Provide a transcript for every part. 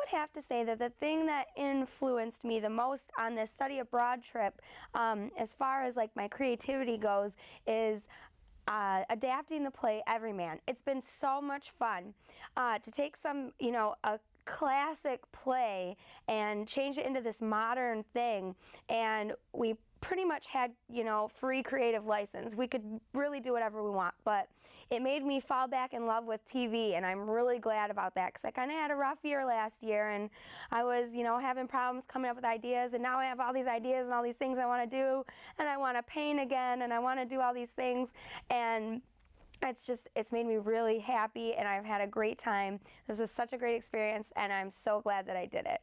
would have to say that the thing that influenced me the most on this study abroad trip, as far as like my creativity goes, is adapting the play Everyman. It's been so much fun to take some, a classic play and change it into this modern thing, and we pretty much had, free creative license. We could really do whatever we want, but it made me fall back in love with TV, and I'm really glad about that because I kind of had a rough year last year, and I was, having problems coming up with ideas, and now I have all these ideas and all these things I want to do, and I want to paint again, and I want to do all these things, and it's made me really happy, and I've had a great time. This was such a great experience, and I'm so glad that I did it.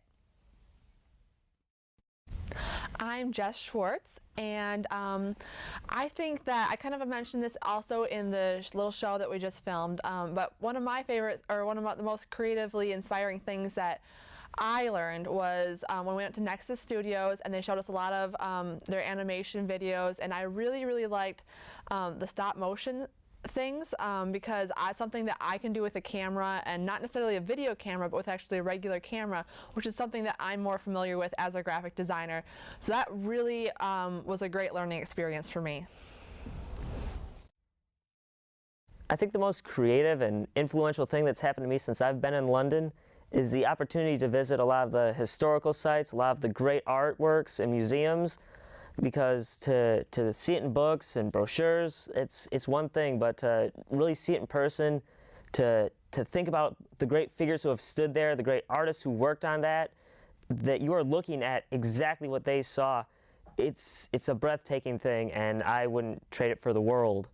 I'm Jess Schwartz, and I think that I kind of mentioned this also in the little show that we just filmed, but one of my favorite, or one of the most creatively inspiring things that I learned was when we went to Nexus Studios, and they showed us a lot of their animation videos, and I really, really liked the stop motion things because it's something that I can do with a camera, and not necessarily a video camera, but with actually a regular camera, which is something that I'm more familiar with as a graphic designer. So that really was a great learning experience for me. I think the most creative and influential thing that's happened to me since I've been in London is the opportunity to visit a lot of the historical sites, a lot of the great artworks and museums, because to see it in books and brochures, it's one thing, but to really see it in person, to think about the great figures who have stood there, the great artists who worked on that you are looking at exactly what they saw, it's a breathtaking thing, and I wouldn't trade it for the world.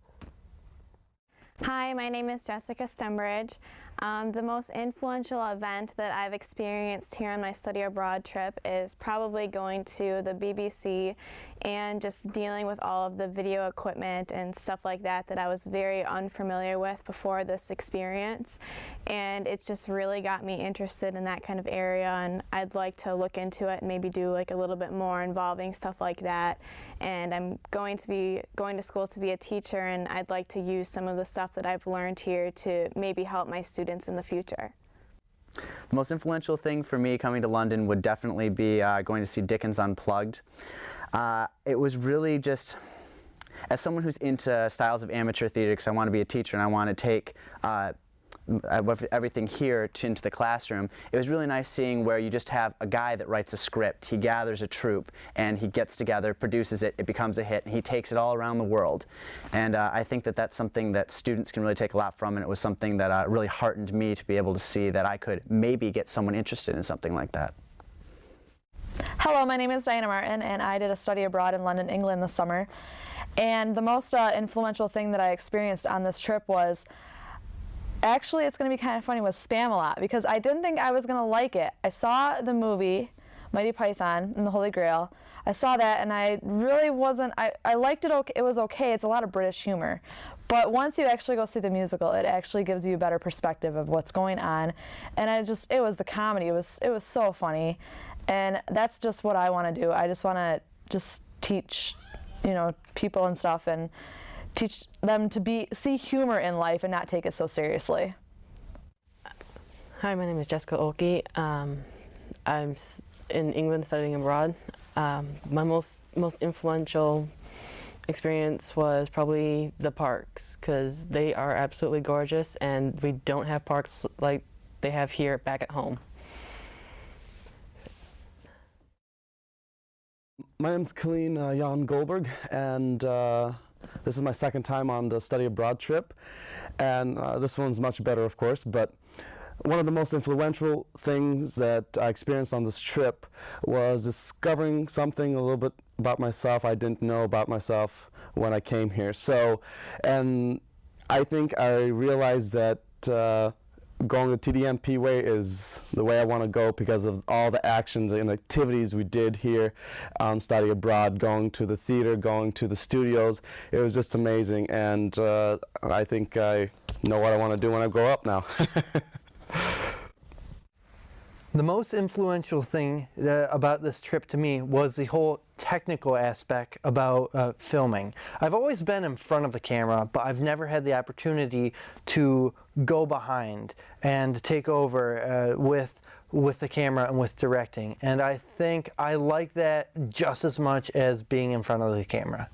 Hi, my name is Jessica Stembridge. The most influential event that I've experienced here on my study abroad trip is probably going to the BBC and just dealing with all of the video equipment and stuff like that I was very unfamiliar with before this experience, and it just really got me interested in that kind of area, and I'd like to look into it and maybe do like a little bit more involving stuff like that. And I'm going to school to be a teacher, and I'd like to use some of the stuff that I've learned here to maybe help my students in the future. The most influential thing for me coming to London would definitely be going to see Dickens Unplugged. It was really just, as someone who's into styles of amateur theater, because I want to be a teacher and I want to take everything here into the classroom, it was really nice seeing where you just have a guy that writes a script, he gathers a troupe, and he gets together, produces it, it becomes a hit, and he takes it all around the world. And I think that that's something that students can really take a lot from, and it was something that really heartened me to be able to see that I could maybe get someone interested in something like that. Hello, my name is Diana Martin, and I did a study abroad in London, England this summer. And the most influential thing that I experienced on this trip was, actually, it's going to be kind of funny, was Spam-A-Lot, because I didn't think I was going to like it. I saw the movie, Mighty Python and the Holy Grail. I saw that, and I really wasn't, I liked it, okay, it was okay. It's a lot of British humor. But once you actually go see the musical, it actually gives you a better perspective of what's going on. And it was the comedy. It was so funny. And that's just what I want to do. I just want to just teach, people and stuff, and teach them to see humor in life and not take it so seriously. Hi, my name is Jessica Oki. I'm in England studying abroad. My most influential experience was probably the parks, because they are absolutely gorgeous, and we don't have parks like they have here back at home. My name's Colleen Jan Goldberg, and this is my second time on the study abroad trip, and this one's much better, of course, but one of the most influential things that I experienced on this trip was discovering something a little bit about myself I didn't know about myself when I came here. And I think I realized that going the TDMP way is the way I want to go because of all the actions and activities we did here on study abroad, going to the theater, going to the studios. It was just amazing, and I think I know what I want to do when I grow up now. The most influential thing about this trip to me was the whole technical aspect about filming. I've always been in front of the camera, but I've never had the opportunity to go behind and take over with the camera and with directing. And I think I like that just as much as being in front of the camera.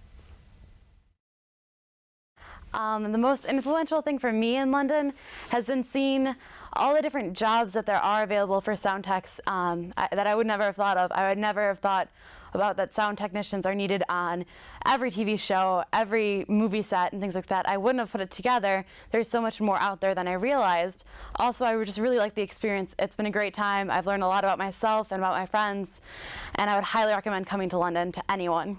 The most influential thing for me in London has been seeing all the different jobs that there are available for sound techs that I would never have thought of. I would never have thought about that sound technicians are needed on every TV show, every movie set, and things like that. I wouldn't have put it together. There's so much more out there than I realized. Also, I would just really like the experience. It's been a great time. I've learned a lot about myself and about my friends, and I would highly recommend coming to London to anyone.